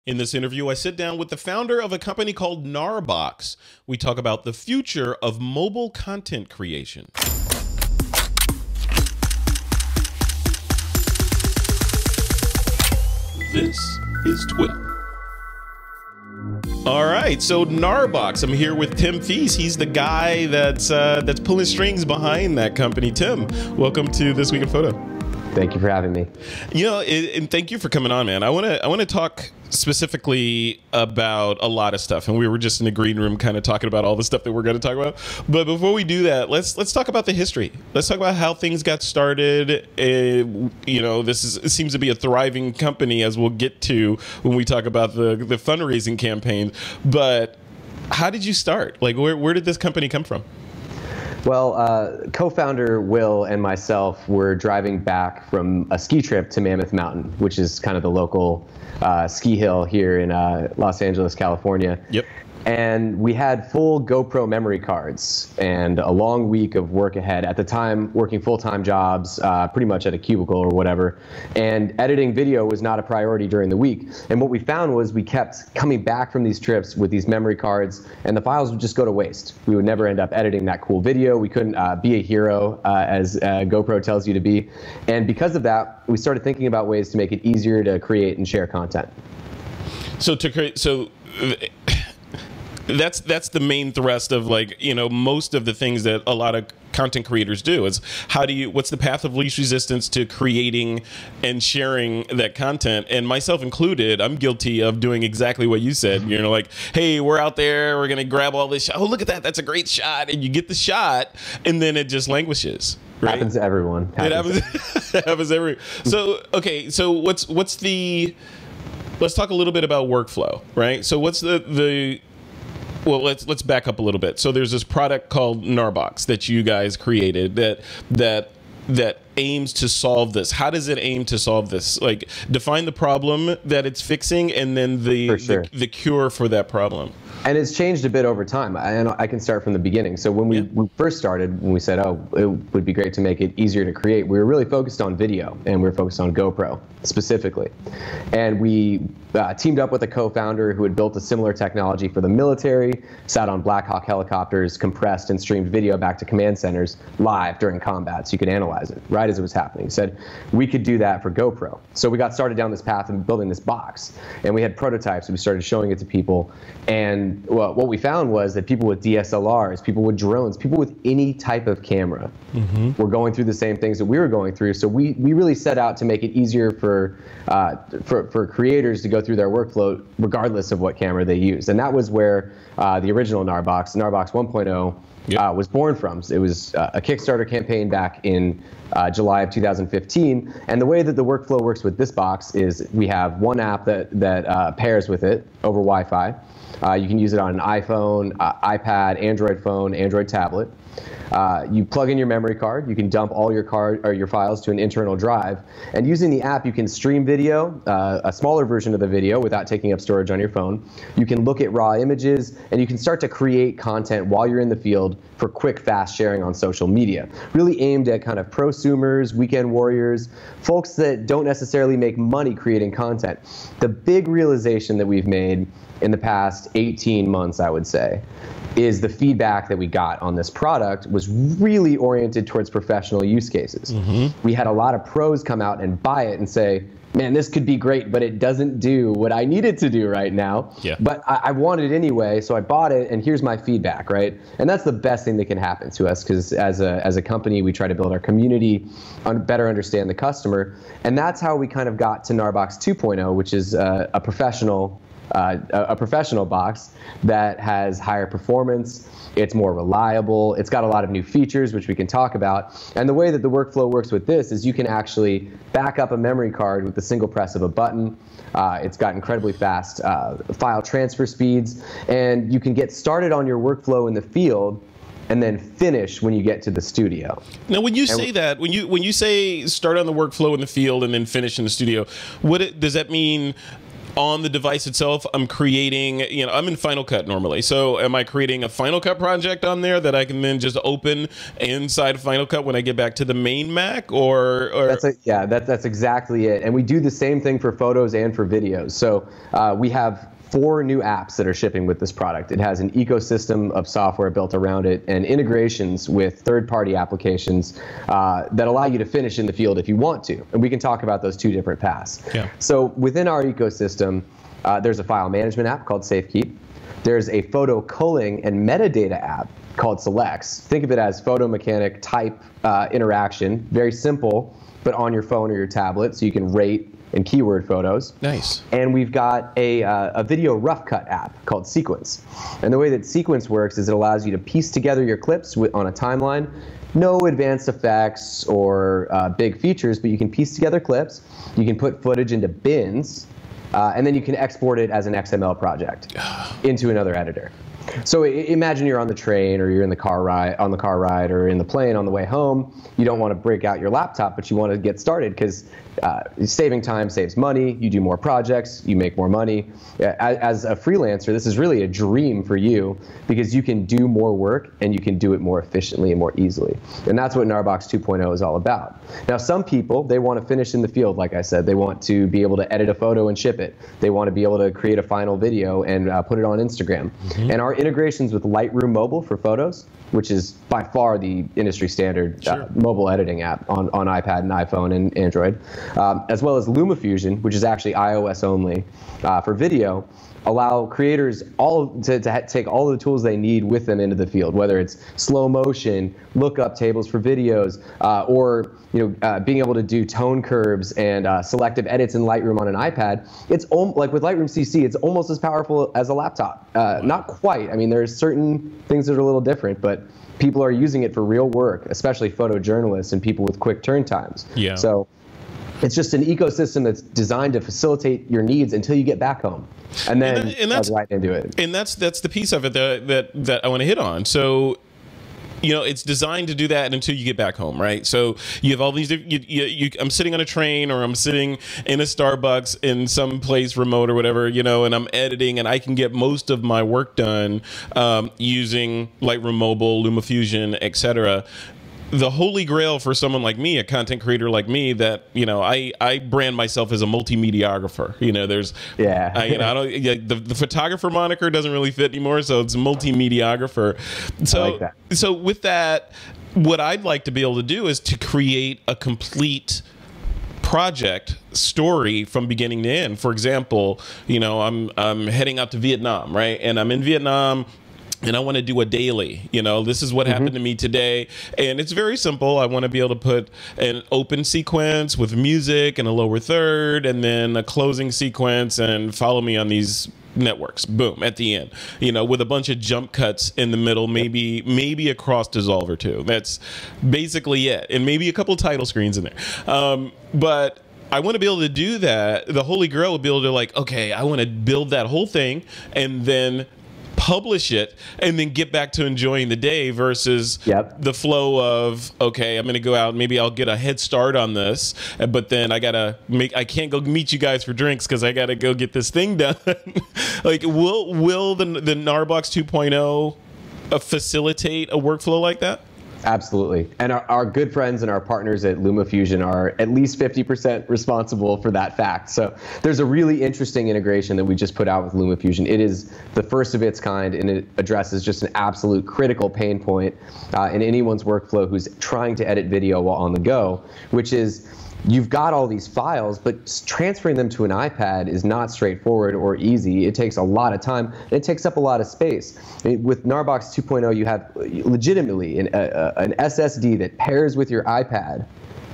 In this interview, I sit down with the founder of a company called GNARBOX. We talk about the future of mobile content creation. This is TWiP. All right, so GNARBOX. I'm here with Tim Feast. He's the guy that's pulling strings behind that company. Tim, welcome to This Week in Photo. Thank you for having me. You know, and thank you for coming on, man. I want to talk specifically about a lot of stuff, and we were just in the green room kind of talking about all the stuff that we're going to talk about. But before we do that, let's talk about the history. Let's talk about how things got started. You know, it seems to be a thriving company, as we'll get to when we talk about the fundraising campaign. But how did you start? Like, where did this company come from? Well, co-founder Will and myself were driving back from a ski trip to Mammoth Mountain, which is kind of the local ski hill here in Los Angeles, California. Yep. And we had full GoPro memory cards and a long week of work ahead. At the time, working full-time jobs, pretty much at a cubicle or whatever. And editing video was not a priority during the week. And what we found was we kept coming back from these trips with these memory cards, and the files would just go to waste. We would never end up editing that cool video. We couldn't be a hero, as GoPro tells you to be. And because of that, we started thinking about ways to make it easier to create and share content. So to create, that's the main thrust of, like, you know, most of the things that a lot of content creators do is what's the path of least resistance to creating and sharing that content? And myself included, I'm guilty of doing exactly what you said. You know, like, hey, we're out there, we're gonna grab all this shot. Oh, look at that, that's a great shot. And you get the shot and then it just languishes. Right? Happens to everyone. It happens every. So okay, so let's talk a little bit about workflow, right? So what's well, let's back up a little bit. So there's this product called GNARBOX that you guys created that aims to solve this. How does it aim to solve this? Like, define the problem that it's fixing, and then the cure for that problem. And it's changed a bit over time. And I can start from the beginning. So when we first started, when we said, oh, it would be great to make it easier to create, we were really focused on video, and we were focused on GoPro specifically. And we teamed up with a co-founder who had built a similar technology for the military, sat on Black Hawk helicopters, compressed and streamed video back to command centers live during combat so you could analyze it right as it was happening. He said we could do that for GoPro. So we got started down this path of building this box, and we had prototypes, and we started showing it to people. And well, what we found was that people with DSLRs, people with drones, people with any type of camera were going through the same things that we were going through. So we really set out to make it easier for creators to go through their workflow regardless of what camera they used. And that was where the original GNARBOX 1.0, was born from. It was a Kickstarter campaign back in July of 2015. And the way that the workflow works with this box is we have one app that pairs with it over Wi-Fi. You can use it on an iPhone, iPad, Android phone, Android tablet. You plug in your memory card. You can dump all your files to an internal drive. And using the app, you can stream video, a smaller version of the video without taking up storage on your phone. You can look at raw images, and you can start to create content while you're in the field for quick, fast sharing on social media. Really aimed at kind of prosumers, weekend warriors, folks that don't necessarily make money creating content. The big realization that we've made in the past 18 months, I would say, is the feedback that we got on this product was really oriented towards professional use cases. We had a lot of pros come out and buy it and say, man, this could be great, but it doesn't do what I need it to do right now. But I want it anyway, so I bought it, and here's my feedback, right? And that's the best thing that can happen to us, because as a company, we try to build our community, better understand the customer, and that's how we kind of got to GNARBOX 2.0, which is a professional box that has higher performance, it's more reliable, it's got a lot of new features which we can talk about. And the way that the workflow works with this is you can actually back up a memory card with the single press of a button. It's got incredibly fast file transfer speeds, and you can get started on your workflow in the field and then finish when you get to the studio. Now, when you say that, when you say start on the workflow in the field and then finish in the studio, does that mean on the device itself, I'm creating, I'm in Final Cut normally. So am I creating a Final Cut project on there that I can then just open inside Final Cut when I get back to the main Mac, or? That's exactly it. And we do the same thing for photos and for videos. So we have 4 new apps that are shipping with this product. It has an ecosystem of software built around it and integrations with third-party applications that allow you to finish in the field if you want to. And we can talk about those 2 different paths. Yeah. So within our ecosystem, there's a file management app called SafeKeep. There's a photo culling and metadata app called Selects. Think of it as photo mechanic type interaction, very simple, but on your phone or your tablet, so you can rate and keyword photos. Nice. And we've got a video rough cut app called Sequence. And the way that Sequence works is it allows you to piece together your clips on a timeline. No advanced effects or big features, but you can piece together clips. You can put footage into bins, and then you can export it as an XML project into another editor. So imagine you're on the train, or you're in the car ride, or in the plane on the way home. You don't want to break out your laptop, but you want to get started because saving time saves money. You do more projects, you make more money. As a freelancer, this is really a dream for you because you can do more work and you can do it more efficiently and more easily. And that's what GNARBOX 2.0 is all about. Now, some people, they want to finish in the field, like I said. They want to be able to edit a photo and ship it. They want to be able to create a final video and put it on Instagram. Mm-hmm. And our integrations with Lightroom Mobile for photos, which is by far the industry standard mobile editing app on iPad and iPhone and Android, as well as LumaFusion, which is actually iOS only for video, allow creators to take all the tools they need with them into the field, whether it's slow motion, lookup tables for videos, or being able to do tone curves and selective edits in Lightroom on an iPad. It's like with Lightroom CC, it's almost as powerful as a laptop. Not quite. I mean, there's certain things that are a little different, but people are using it for real work, especially photojournalists and people with quick turn times. Yeah. So it's just an ecosystem that's designed to facilitate your needs until you get back home. And then that's right into it. And that's the piece of it that I want to hit on. So, it's designed to do that until you get back home, right? So you have all these. I'm sitting on a train, or I'm sitting in a Starbucks in some place remote or whatever, and I'm editing, and I can get most of my work done using Lightroom Mobile, LumaFusion, etc. The holy grail for someone like me, a content creator like me, that I brand myself as a multimediographer. The photographer moniker doesn't really fit anymore, so it's multimediographer. So I like that. So with that, what I'd like to be able to do is to create a complete project story from beginning to end. For example, I'm heading out to Vietnam, right? And I'm in Vietnam, and I want to do a daily. This is what happened to me today. And it's very simple. I want to be able to put an open sequence with music and a lower third, and then a closing sequence, and follow me on these networks. Boom, at the end. With a bunch of jump cuts in the middle, maybe a cross dissolve or 2. That's basically it. And maybe a couple title screens in there. But I want to be able to do that. The holy grail would be able to okay, I want to build that whole thing and then publish it and then get back to enjoying the day versus the flow of, okay, I'm going to go out, maybe I'll get a head start on this, but then I can't go meet you guys for drinks because I got to go get this thing done. Will the GNARBOX 2.0 facilitate a workflow like that? Absolutely. And our good friends and our partners at LumaFusion are at least 50% responsible for that fact. So there's a really interesting integration that we just put out with LumaFusion. It is the first of its kind, and it addresses just an absolute critical pain point in anyone's workflow who's trying to edit video while on the go, which is you've got all these files, but transferring them to an iPad is not straightforward or easy. It takes a lot of time, and it takes up a lot of space. With GNARBOX 2.0, you have legitimately an SSD that pairs with your iPad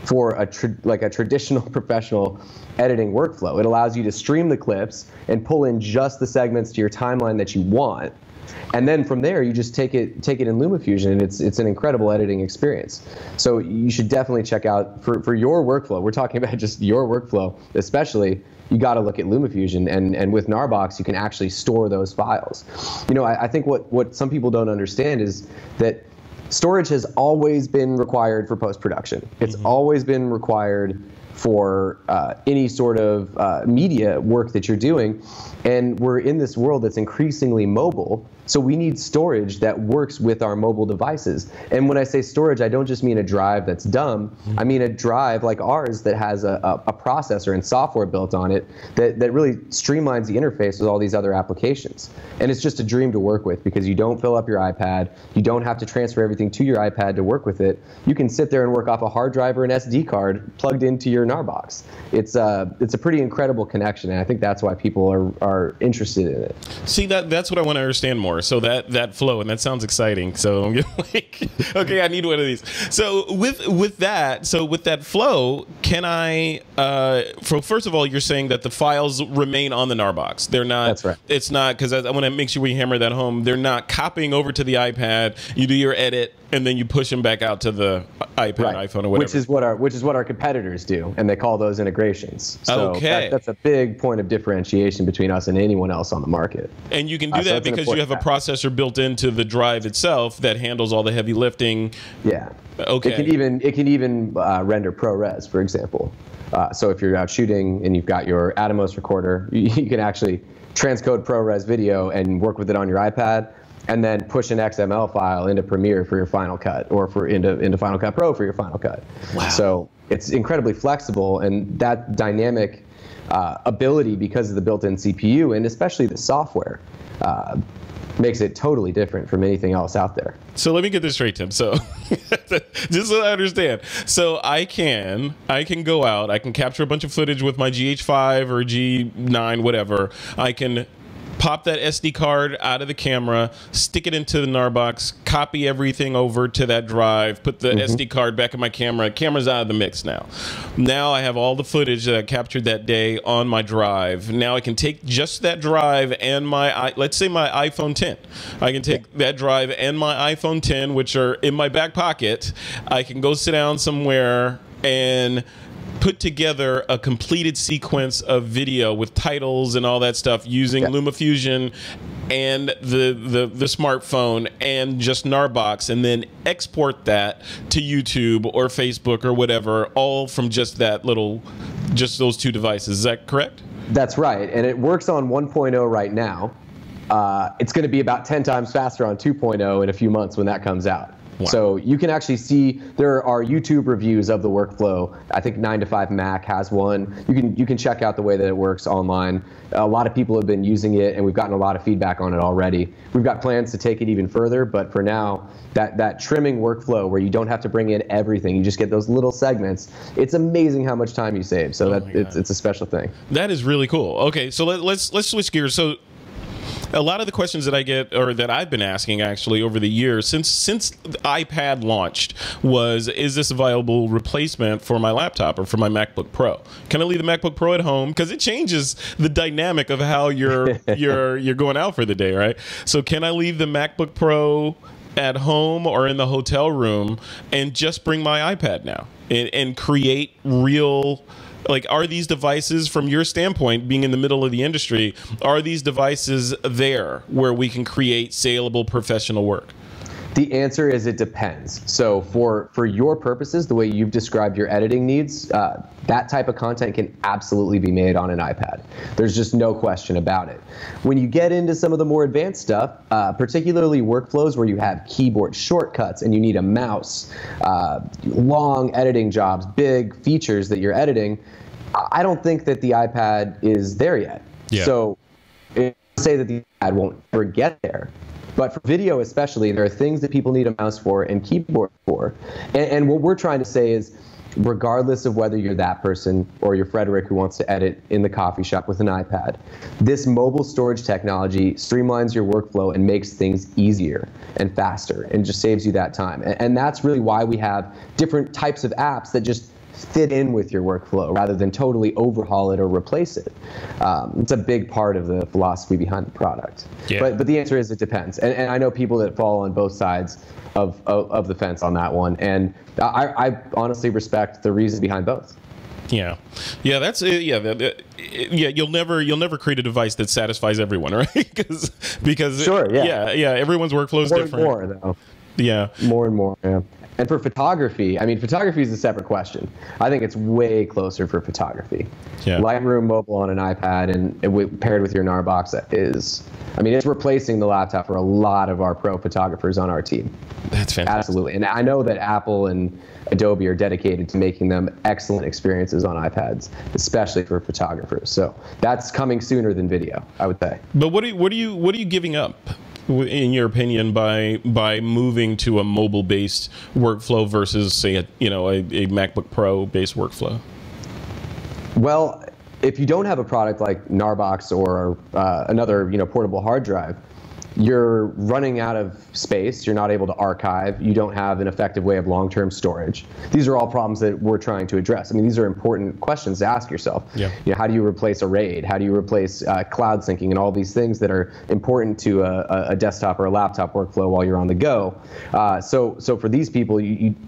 for a traditional professional editing workflow. It allows you to stream the clips and pull in just the segments to your timeline that you want. And then from there, you just take it in LumaFusion, and it's an incredible editing experience. So you should definitely check out for your workflow. We're talking about just your workflow, especially. You got to look at LumaFusion, and with GNARBOX, you can actually store those files. I think what some people don't understand is that storage has always been required for post-production. It's always been required for any sort of media work that you're doing. And we're in this world that's increasingly mobile, so we need storage that works with our mobile devices. And when I say storage, I don't just mean a drive that's dumb. I mean a drive like ours that has a processor and software built on it that really streamlines the interface with all these other applications. And it's just a dream to work with, because you don't fill up your iPad, you don't have to transfer everything to your iPad to work with it. You can sit there and work off a hard drive or an SD card plugged into your GNARBOX. It's a pretty incredible connection, and I think that's why people are interested in it. See, that's what I want to understand more. So that flow, and that sounds exciting. So I'm like, okay, I need one of these. So with that flow, can I? First of all, you're saying that the files remain on the GNARBOX. They're not. That's right. It's not, because I want to make sure we hammer that home. They're not copying over to the iPad. You do your edit, and then you push them back out to the iPad, right, iPhone, or whatever. Which is what our competitors do, and they call those integrations. So okay, that's a big point of differentiation between us and anyone else on the market. And you can do that because you have a processor built into the drive itself that handles all the heavy lifting. Yeah. Okay. It can even render ProRes, for example. So if you're out shooting and you've got your Atomos recorder, you can actually transcode ProRes video and work with it on your iPad, and then push an XML file into Premiere for your Final Cut, or into Final Cut Pro for your Final Cut. Wow. So it's incredibly flexible, and that dynamic ability, because of the built-in CPU and especially the software, makes it totally different from anything else out there. So let me get this straight, Tim. So just so I understand. So I can go out, I can capture a bunch of footage with my GH5 or G9, whatever. I can pop that SD card out of the camera, stick it into the GNARBOX, copy everything over to that drive, put the SD card back in my camera. Camera's out of the mix now. Now I have all the footage that I captured that day on my drive. Now I can take just that drive and let's say my iPhone 10. I can take that drive and my iPhone 10, which are in my back pocket. I can go sit down somewhere and put together a completed sequence of video with titles and all that stuff using LumaFusion and the smartphone and just GNARBOX, and then export that to YouTube or Facebook or whatever, all from just those two devices. Is that correct? That's right, and it works on 1.0 right now. It's going to be about 10 times faster on 2.0 in a few months when that comes out. Wow. So you can actually see, there are YouTube reviews of the workflow. I think 9to5Mac has one. You can check out the way that it works online. A lot of people have been using it, and we've gotten a lot of feedback on it already. We've got plans to take it even further, but for now, that trimming workflow where you don't have to bring in everything, you just get those little segments. It's amazing how much time you save. So it's a special thing. That is really cool. Okay, so let's switch gears. So a lot of the questions that I get, or that I've been asking actually over the years since the iPad launched, was, is this a viable replacement for my laptop or for my MacBook Pro? Can I leave the MacBook Pro at home? Because it changes the dynamic of how you're going out for the day, right? So can I leave the MacBook Pro at home or in the hotel room and just bring my iPad now and create real? Like, are these devices, from your standpoint, being in the middle of the industry, are these devices there where we can create saleable professional work? The answer is it depends. So for your purposes, the way you've described your editing needs, that type of content can absolutely be made on an iPad. There's just no question about it. When you get into some of the more advanced stuff, particularly workflows where you have keyboard shortcuts and you need a mouse, long editing jobs, big features that you're editing, I don't think that the iPad is there yet. Yeah. So I say that the iPad won't ever get there. But for video especially, there are things that people need a mouse for and keyboard for. And what we're trying to say is, regardless of whether you're that person or you're Frederick who wants to edit in the coffee shop with an iPad, this mobile storage technology streamlines your workflow and makes things easier and faster and just saves you that time. And that's really why we have different types of apps that just fit in with your workflow rather than totally overhaul it or replace it. It's a big part of the philosophy behind the product. Yeah. But the answer is it depends. And I know people that fall on both sides of the fence on that one. And I honestly respect the reason behind both. Yeah, yeah, that's yeah. You'll never create a device that satisfies everyone, right? because sure, yeah, everyone's workflow is different. More, though. Yeah. More and more, yeah. And for photography, I mean, photography is a separate question. I think it's way closer for photography. Yeah. Lightroom mobile on an iPad and paired with your GNARBOX is, I mean, it's replacing the laptop for a lot of our pro photographers on our team. That's fantastic. Absolutely. And I know that Apple and Adobe are dedicated to making them excellent experiences on iPads, especially for photographers. So that's coming sooner than video, I would say. But what are you giving up, in your opinion, by moving to a mobile-based workflow versus, say, a MacBook Pro-based workflow? Well, if you don't have a product like GNARBOX or another portable hard drive, you're running out of space, you're not able to archive, you don't have an effective way of long-term storage. These are all problems that we're trying to address. I mean, these are important questions to ask yourself. Yeah. How do you replace a RAID? How do you replace cloud syncing and all these things that are important to a desktop or a laptop workflow while you're on the go? So for these people,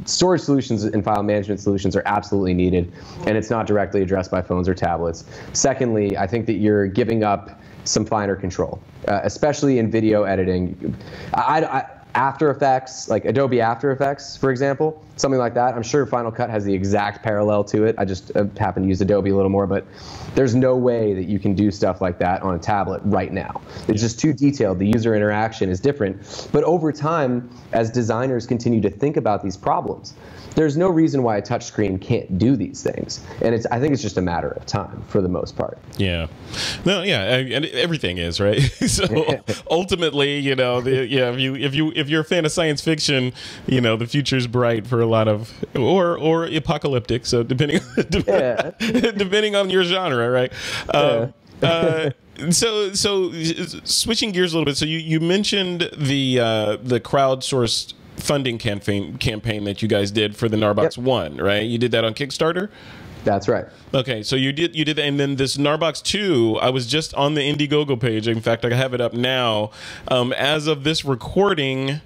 storage solutions and file management solutions are absolutely needed, and it's not directly addressed by phones or tablets. Secondly, I think that you're giving up some finer control, especially in video editing. After Effects, like Adobe After Effects, for example, something like that. I'm sure Final Cut has the exact parallel to it. I just happen to use Adobe a little more, but there's no way that you can do stuff like that on a tablet right now. It's just too detailed. The user interaction is different. But over time, as designers continue to think about these problems, there's no reason why a touchscreen can't do these things, and I think it's just a matter of time for the most part. Yeah, no, yeah, and everything is, right. So ultimately, if you're a fan of science fiction, the future's bright for a lot of, or apocalyptic. So depending on your genre, right. So switching gears a little bit. So you mentioned the crowdsourced funding campaign that you guys did for the GNARBOX 1, right? You did that on Kickstarter? That's right. Okay, so you did that, and then this GNARBOX 2, I was just on the Indiegogo page. In fact, I have it up now. As of this recording,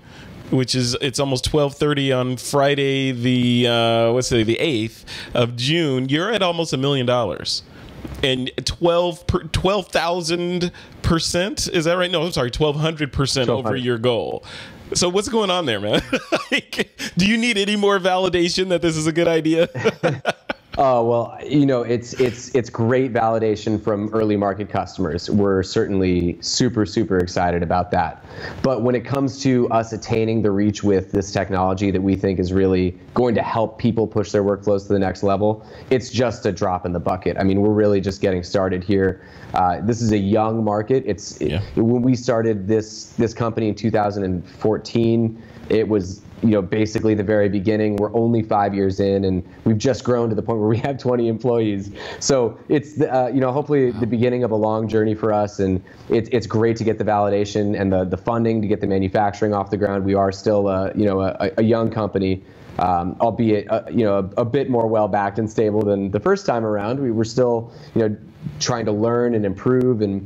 it's almost 12:30 on Friday, the 8th of June, you're at almost $1 million. And 12,000%, is that right? No, I'm sorry, 1,200% over your goal. So what's going on there, man? Do you need any more validation that this is a good idea? Oh, well, it's great validation from early market customers. We're certainly super, super excited about that. But when it comes to us attaining the reach with this technology that we think is really going to help people push their workflows to the next level, it's just a drop in the bucket. I mean, we're really just getting started here. This is a young market. When we started this company in 2014, it was basically the very beginning. We're only 5 years in, and we've just grown to the point where we have 20 employees. So it's hopefully the beginning of a long journey for us, and it's great to get the validation and the funding to get the manufacturing off the ground. We are still a young company, albeit a bit more well backed and stable than the first time around. We were still trying to learn and improve, and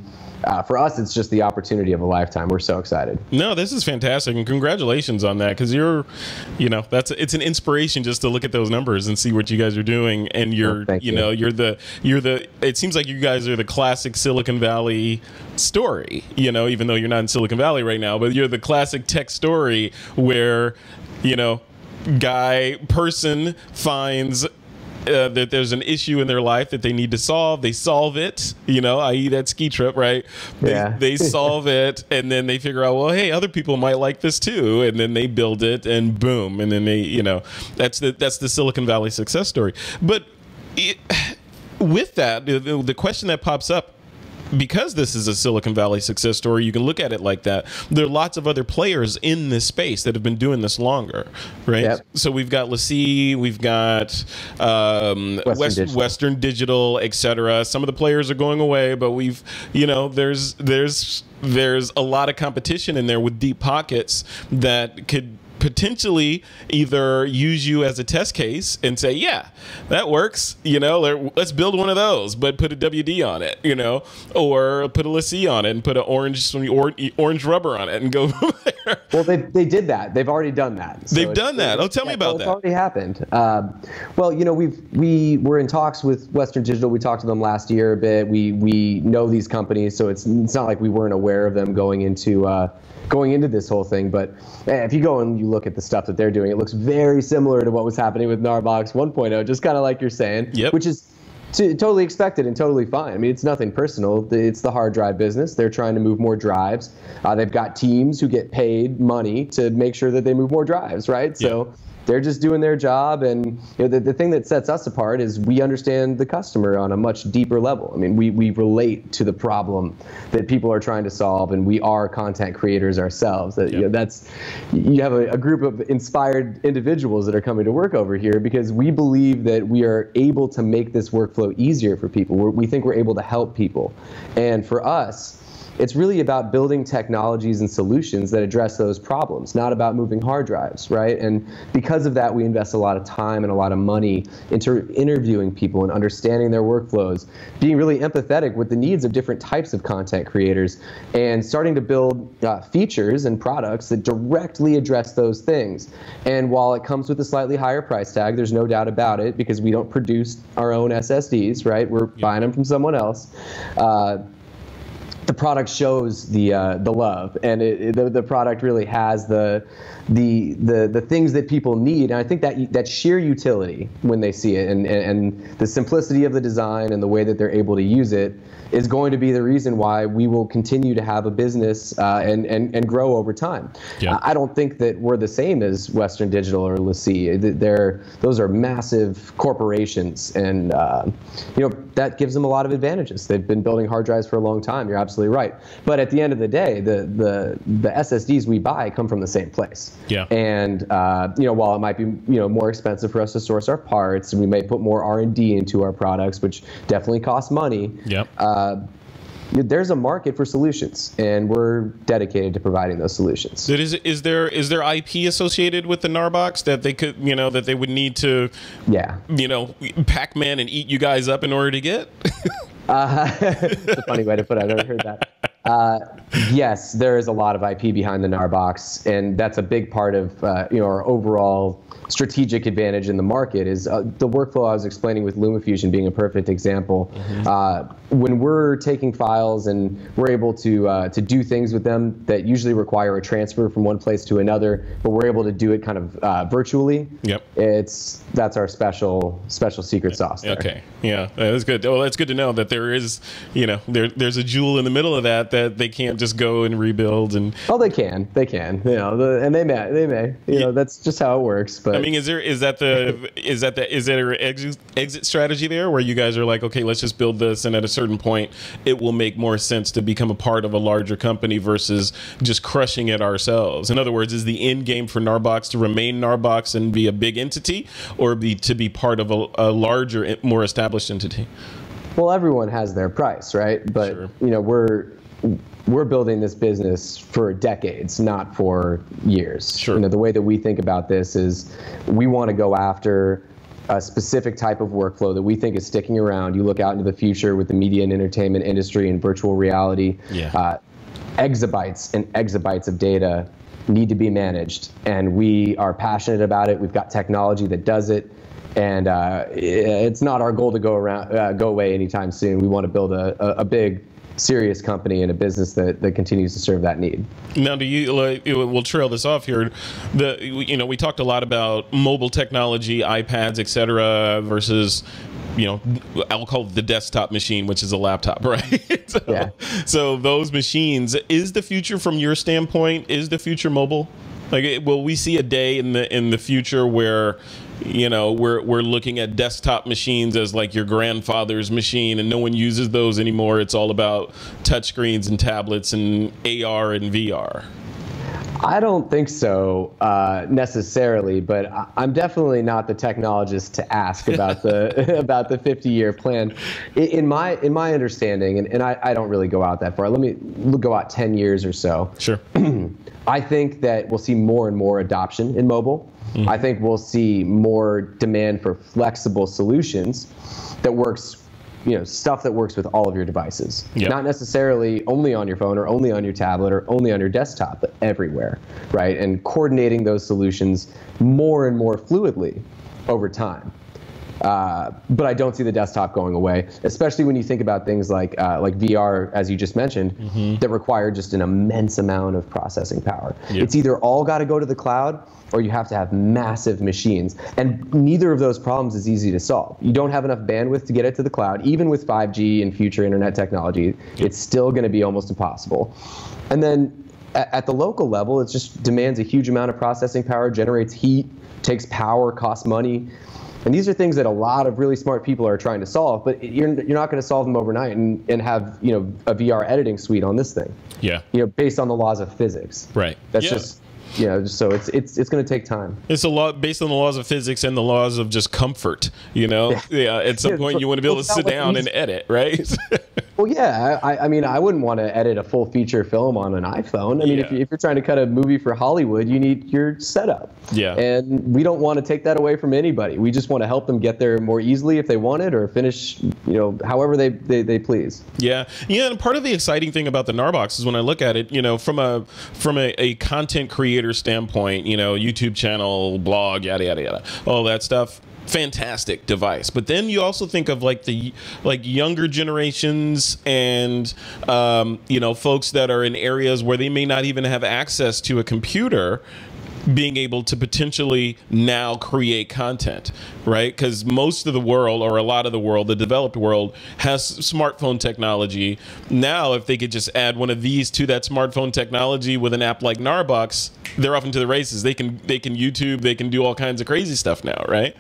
for us, it's just the opportunity of a lifetime. We're so excited. No, this is fantastic, and congratulations on that, because it's an inspiration just to look at those numbers and see what you guys are doing, and it seems like you guys are the classic Silicon Valley story, even though you're not in Silicon Valley right now, but you're the classic tech story where, person finds that there's an issue in their life that they need to solve. They solve it, i.e. that ski trip, right? They solve it, and then they figure out, well, hey, other people might like this too, and then they build it, and boom, and then they, that's the Silicon Valley success story. But with that, the question that pops up, because this is a Silicon Valley success story, you can look at it like that. There are lots of other players in this space that have been doing this longer, right? Yep. So we've got LaCie, we've got Western Digital, etc. Some of the players are going away, but there's a lot of competition in there with deep pockets that could potentially either use you as a test case and say, yeah, that works, let's build one of those, but put a WD on it, or put a LaCie on it and put an orange rubber on it and go from there. Well, they did that. They've already done that. So they've done that. Oh, tell me about that. It's already happened. Well, we were in talks with Western Digital. We talked to them last year a bit. We know these companies, so it's not like we weren't aware of them going into this whole thing. But if you go and you look at the stuff that they're doing, it looks very similar to what was happening with GNARBOX 1.0, just kind of like you're saying, which is totally expected and totally fine. I mean, it's nothing personal. It's the hard drive business. They're trying to move more drives. They've got teams who get paid money to make sure that they move more drives, right? So they're just doing their job, and the thing that sets us apart is we understand the customer on a much deeper level. I mean, we relate to the problem that people are trying to solve, and we are content creators ourselves. You have a group of inspired individuals that are coming to work over here because we believe that we are able to make this workflow easier for people. We think we're able to help people, and for us, it's really about building technologies and solutions that address those problems, not about moving hard drives, right? And because of that, we invest a lot of time and a lot of money into interviewing people and understanding their workflows, being really empathetic with the needs of different types of content creators, and starting to build features and products that directly address those things. And while it comes with a slightly higher price tag, there's no doubt about it, because we don't produce our own SSDs, right? We're buying them from someone else. The product shows the love, and the product really has the things that people need. And I think that sheer utility when they see it, and the simplicity of the design and the way that they're able to use it is going to be the reason why we will continue to have a business and grow over time. I don't think that we're the same as Western Digital or LaCie. Those are massive corporations, and that gives them a lot of advantages. They've been building hard drives for a long time. You're absolutely right. But at the end of the day, the SSDs we buy come from the same place. And while it might be more expensive for us to source our parts, and we may put more R&D into our products, which definitely costs money. There's a market for solutions, and we're dedicated to providing those solutions. Is there IP associated with the GNARBOX that they could, that they would need to, Pac-Man and eat you guys up in order to get? It's a funny way to put it. I've never heard that. Yes, there is a lot of IP behind the GNARBOX, and that's a big part of our overall strategic advantage in the market. Is the workflow I was explaining with LumaFusion being a perfect example. When we're taking files and we're able to do things with them that usually require a transfer from one place to another, but we're able to do it kind of virtually. That's our special secret sauce there. Okay, yeah, that's good. Well, that's good to know that there is, there's a jewel in the middle of that they can't just go and rebuild. And they can, and they may. That's just how it works. But I mean, is there an exit strategy there where you guys are like, okay, let's just build this, and at a certain point, it will make more sense to become a part of a larger company versus just crushing it ourselves? In other words, is the end game for GNARBOX to remain GNARBOX and be a big entity, or to be part of a larger, more established entity? Well, everyone has their price, right? But we're building this business for decades, not for years. The way that we think about this is we want to go after a specific type of workflow that we think is sticking around. You look out into the future with the media and entertainment industry and virtual reality, exabytes and exabytes of data need to be managed, and we are passionate about it. We've got technology that does it, and it's not our goal to go away anytime soon. We want to build a big, serious company and a business that continues to serve that need. Now, we'll trail this off here. We talked a lot about mobile technology, iPads, etc., versus, I'll call it the desktop machine, which is a laptop, right? So those machines, is the future from your standpoint? Is the future mobile? Will we see a day in the future where we're looking at desktop machines as like your grandfather's machine, and no one uses those anymore? It's all about touchscreens and tablets and AR and VR. I don't think so necessarily, but I'm definitely not the technologist to ask about the about the 50-year plan. In my understanding, and I don't really go out that far. Let me go out 10 years or so. I think that we'll see more and more adoption in mobile. I think we'll see more demand for flexible solutions that works, stuff that works with all of your devices. Not necessarily only on your phone or only on your tablet or only on your desktop, but everywhere, right? And coordinating those solutions more and more fluidly over time. But I don't see the desktop going away, especially when you think about things like VR, as you just mentioned, that require just an immense amount of processing power. Yep. It's either all got to go to the cloud, or you have to have massive machines. And neither of those problems is easy to solve. You don't have enough bandwidth to get it to the cloud. Even with 5G and future internet technology, it's still going to be almost impossible. And then at the local level, it just demands a huge amount of processing power, generates heat, takes power, costs money. And these are things that a lot of really smart people are trying to solve, but you're not going to solve them overnight and have, you know, a VR editing suite on this thing. Yeah. You know, based on the laws of physics. Right. That's just, you know, so it's going to take time. It's a lot based on the laws of physics and the laws of just comfort, you know? Yeah. At some point you want to be able to sit down and edit, right? Well, yeah. I mean, I wouldn't want to edit a full feature film on an iPhone. I mean, if you're trying to cut a movie for Hollywood, you need your setup. Yeah. And we don't want to take that away from anybody. We just want to help them get there more easily if they want it, or finish, you know, however they please. Yeah. Yeah. And part of the exciting thing about the GNARBOX is when I look at it, you know, from a content creator standpoint, you know, YouTube channel, blog, yada, yada, yada, all that stuff. Fantastic device. But then you also think of like the younger generations and you know, folks that are in areas where they may not even have access to a computer, being able to potentially now create content, right? Because most of the world, or a lot of the world, the developed world, has smartphone technology. Now, if they could just add one of these to that smartphone technology with an app like GNARBOX, they're off into the races. They can YouTube, they can do all kinds of crazy stuff now, right?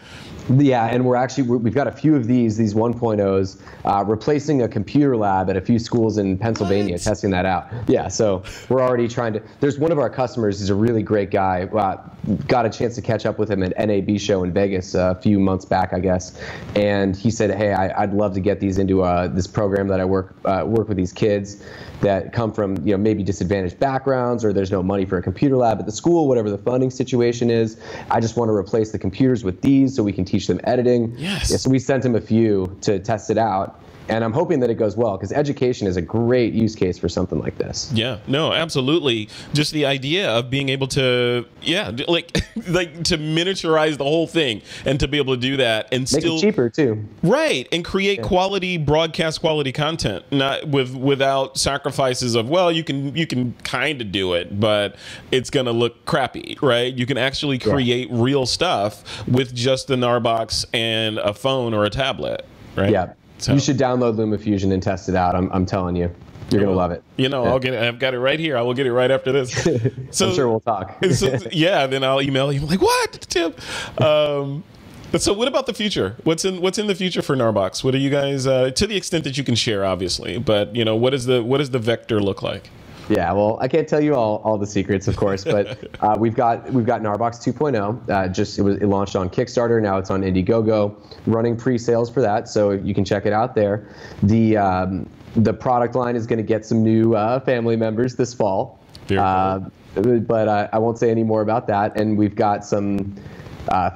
Yeah, and we've got a few of these 1.0s, replacing a computer lab at a few schools in Pennsylvania, testing that out. Yeah, so we're already trying to. There's one of our customers, he's a really great guy. Got a chance to catch up with him at NAB show in Vegas a few months back, I guess, and he said, "Hey, I'd love to get these into this program that I work with these kids that come from, you know, maybe disadvantaged backgrounds, or there's no money for a computer lab at the school, whatever the funding situation is. I just want to replace the computers with these so we can teach them editing." Yes. Yeah, so we sent him a few to test it out. And I'm hoping that it goes well, because education is a great use case for something like this. Yeah, no, absolutely. Just the idea of being able to, like to miniaturize the whole thing and to be able to do that and make still it cheaper too. Right, and create quality, broadcast quality content, not without sacrifices of, well, you can kind of do it, but it's gonna look crappy, right? You can actually create real stuff with just the GNARBOX and a phone or a tablet, right? Yeah. So. You should download LumaFusion and test it out. I'm telling you, you're gonna love it. You know, I've got it right here. I will get it right after this. So, I'm sure we'll talk. Yeah, then I'll email you. I'm like, what, Tim? So what about the future? What's in the future for GNARBOX? What are you guys, to the extent that you can share, obviously, but you know, what does the vector look like? Yeah, well, I can't tell you all the secrets, of course, but we've got GNARBOX 2.0. It launched on Kickstarter. Now it's on Indiegogo, running pre-sales for that, so you can check it out there. The product line is going to get some new family members this fall, but I won't say any more about that. And we've got some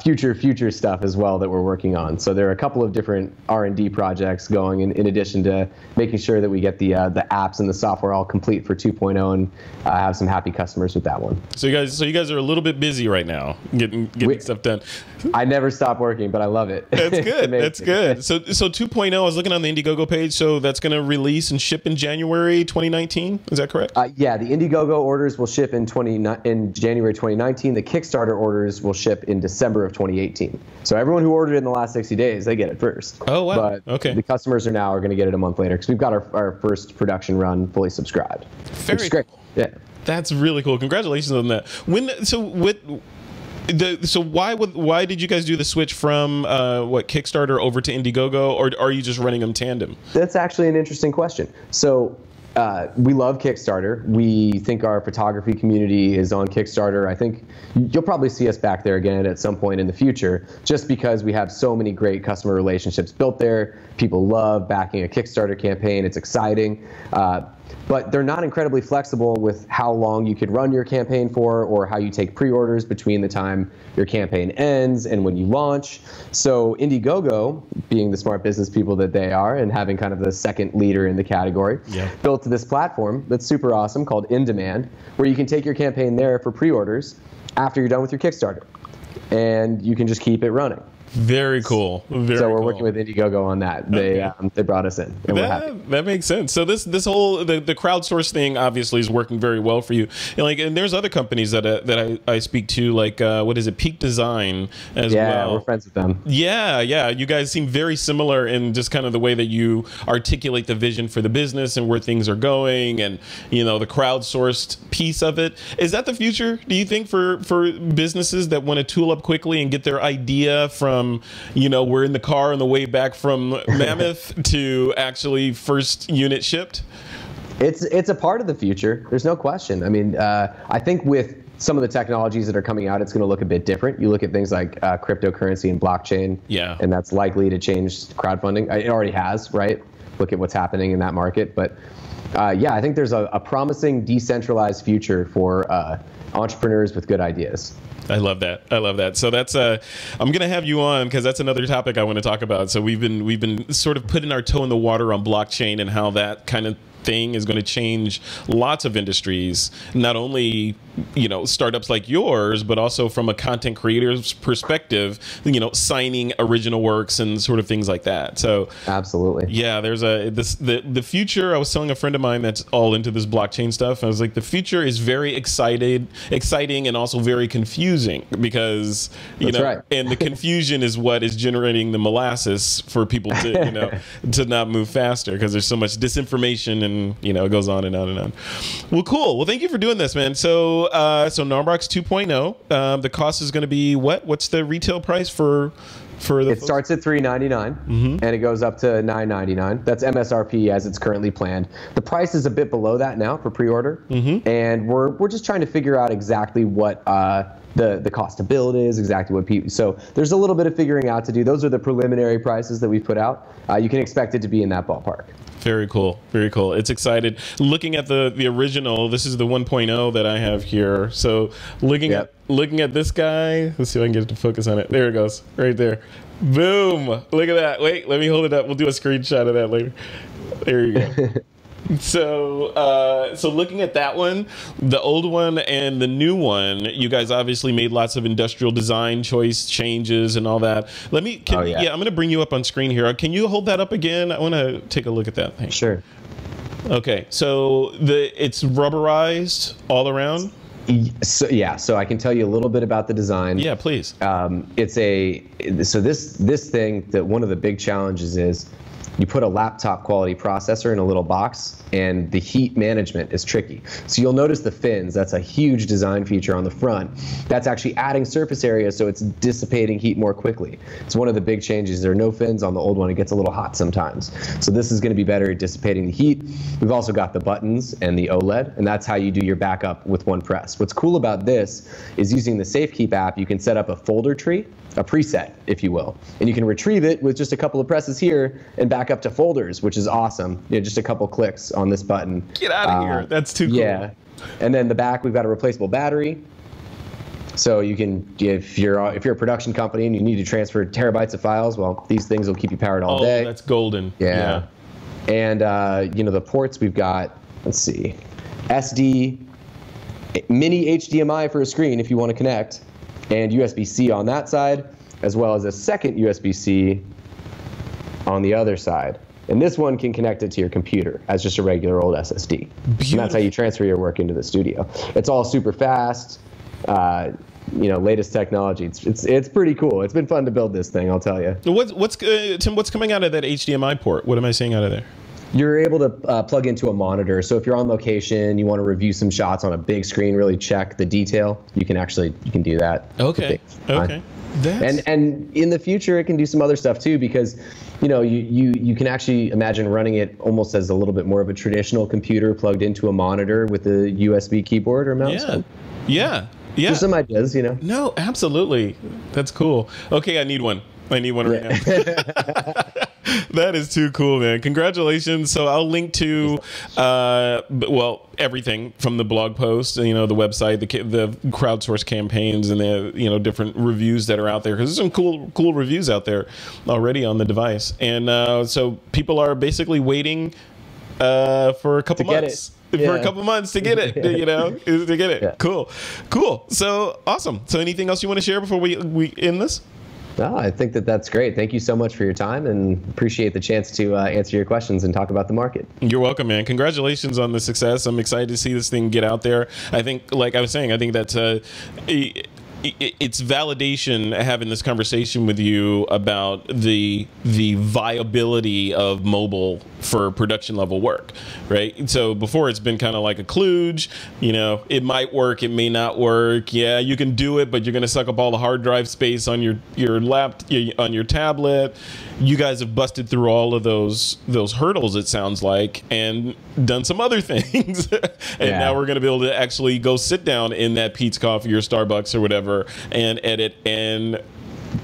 future stuff as well that we're working on. So there are a couple of different R&D projects going in addition to making sure that we get the apps and the software all complete for 2.0 and have some happy customers with that one. So you guys are a little bit busy right now getting stuff done. I never stop working, but I love it. That's good. That's good. So 2.0, I was looking on the Indiegogo page, so that's going to release and ship in January 2019. Is that correct? Yeah, the Indiegogo orders will ship in January 2019. The Kickstarter orders will ship in December of 2018. So everyone who ordered it in the last 60 days, they get it first. Oh, wow. But okay. The customers are going to get it a month later, because we've got our first production run fully subscribed. Very great. Cool. Yeah. That's really cool. Congratulations on that. So why did you guys do the switch from Kickstarter over to Indiegogo, or are you just running them tandem? That's actually an interesting question. So we love Kickstarter. We think our photography community is on Kickstarter. I think you'll probably see us back there again at some point in the future, just because we have so many great customer relationships built there. People love backing a Kickstarter campaign. It's exciting. But they're not incredibly flexible with how long you could run your campaign for, or how you take pre-orders between the time your campaign ends and when you launch. So Indiegogo, being the smart business people that they are and having kind of the second leader in the category, built this platform that's super awesome called In Demand, where you can take your campaign there for pre-orders after you're done with your Kickstarter, and you can just keep it running. Very cool. Very so we're cool. working with Indiegogo on that. They brought us in, and we're happy. That makes sense. So this whole the crowdsource thing obviously is working very well for you. And there's other companies that I speak to, like what is it, Peak Design as well. Yeah, we're friends with them. Yeah. You guys seem very similar in just kind of the way that you articulate the vision for the business and where things are going, and the crowdsourced piece of it. Is that the future, do you think, for businesses that want to tool up quickly and get their idea from we're in the car on the way back from Mammoth to actually first unit shipped? It's a part of the future. There's no question. I mean, I think with some of the technologies that are coming out, it's going to look a bit different. You look at things like cryptocurrency and blockchain, and that's likely to change crowdfunding. It already has, right? Look at what's happening in that market. But yeah, I think there's a promising decentralized future for entrepreneurs with good ideas. I love that. I love that. So that's I'm going to have you on because that's another topic I want to talk about. So we've been sort of putting our toe in the water on blockchain and how that kind of thing is going to change lots of industries, not only startups like yours, but also from a content creator's perspective, signing original works and sort of things like that. So absolutely, yeah, there's the future. I was telling a friend of mine that's all into this blockchain stuff. I was like, the future is very exciting and also very confusing because right. And the confusion is what is generating the molasses for people to to not move faster because there's so much disinformation and it goes on and on and on. Well, cool. Well, thank you for doing this, man. So GNARBOX 2.0, the cost is going to be what? What's the retail price for the It starts at $399 and it goes up to $999. That's MSRP as it's currently planned. The price is a bit below that now for pre-order, and we're just trying to figure out exactly what the cost to build is, exactly what people. So there's a little bit of figuring out to do. Those are the preliminary prices that we put out. You can expect it to be in that ballpark. Very cool. Very cool. It's excited. Looking at the original, this is the 1.0 that I have here. So looking at this guy, let's see if I can get it to focus on it. There it goes. Right there. Boom. Look at that. Wait, let me hold it up. We'll do a screenshot of that later. There you go. So looking at that one, the old one and the new one, you guys obviously made lots of industrial design choice changes and all that. I'm going to bring you up on screen here. Can you hold that up again? I want to take a look at that thing. Sure. Okay, so it's rubberized all around. So I can tell you a little bit about the design. Yeah, please. This thing, that one of the big challenges is you put a laptop quality processor in a little box, and the heat management is tricky. So you'll notice the fins. That's a huge design feature on the front. That's actually adding surface area, so it's dissipating heat more quickly. It's one of the big changes. There are no fins on the old one. It gets a little hot sometimes. So this is going to be better at dissipating the heat. We've also got the buttons and the OLED, and that's how you do your backup with one press. What's cool about this is using the SafeKeep app, you can set up a folder tree, a preset, if you will, and you can retrieve it with just a couple of presses here and back up to folders, which is awesome. just a couple clicks on this button. Get out of here. That's too cool. Yeah. And then the back, we've got a replaceable battery. So you can, if you're a production company and you need to transfer terabytes of files, well, these things will keep you powered all day. Oh, that's golden. Yeah. And the ports, we've got, let's see, SD, mini HDMI for a screen if you want to connect, and USB-C on that side, as well as a second USB-C on the other side. And this one can connect it to your computer as just a regular old SSD. Beautiful. And that's how you transfer your work into the studio. It's all super fast, latest technology. It's pretty cool. It's been fun to build this thing, I'll tell you. Tim, what's coming out of that HDMI port? What am I seeing out of there? You're able to plug into a monitor. So if you're on location, you want to review some shots on a big screen, really check the detail, you can do that. Okay. Okay. And in the future, it can do some other stuff too, because you can actually imagine running it almost as a little bit more of a traditional computer plugged into a monitor with a USB keyboard or mouse. Yeah. Just some ideas, No, absolutely. That's cool. Okay, I need one right now. That is too cool, man. Congratulations. So I'll link to, everything from the blog post, the website, the crowdsource campaigns, and the, different reviews that are out there. Because there's some cool reviews out there already on the device. And so people are basically waiting for a couple months. For a couple months to get it, to get it. Yeah. Cool. So awesome. So anything else you want to share before we end this? No, I think that that's great. Thank you so much for your time, and appreciate the chance to answer your questions and talk about the market. You're welcome, man. Congratulations on the success. I'm excited to see this thing get out there. I think, like I was saying, I think that's it's validation having this conversation with you about the viability of mobile for production level work, right? So before, it's been kind of like a kludge, you know, it might work, it may not work. Yeah, you can do it, but you're going to suck up all the hard drive space on your on your tablet. You guys have busted through all of those hurdles, it sounds like, and done some other things. And now we're going to be able to actually go sit down in that Pete's Coffee or Starbucks or whatever and edit and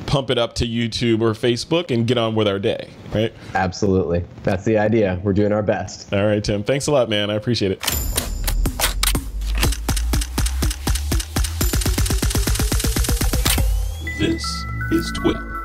pump it up to YouTube or Facebook and get on with our day, right? Absolutely. That's the idea. We're doing our best. All right, Tim. Thanks a lot, man. I appreciate it. This is TWiP.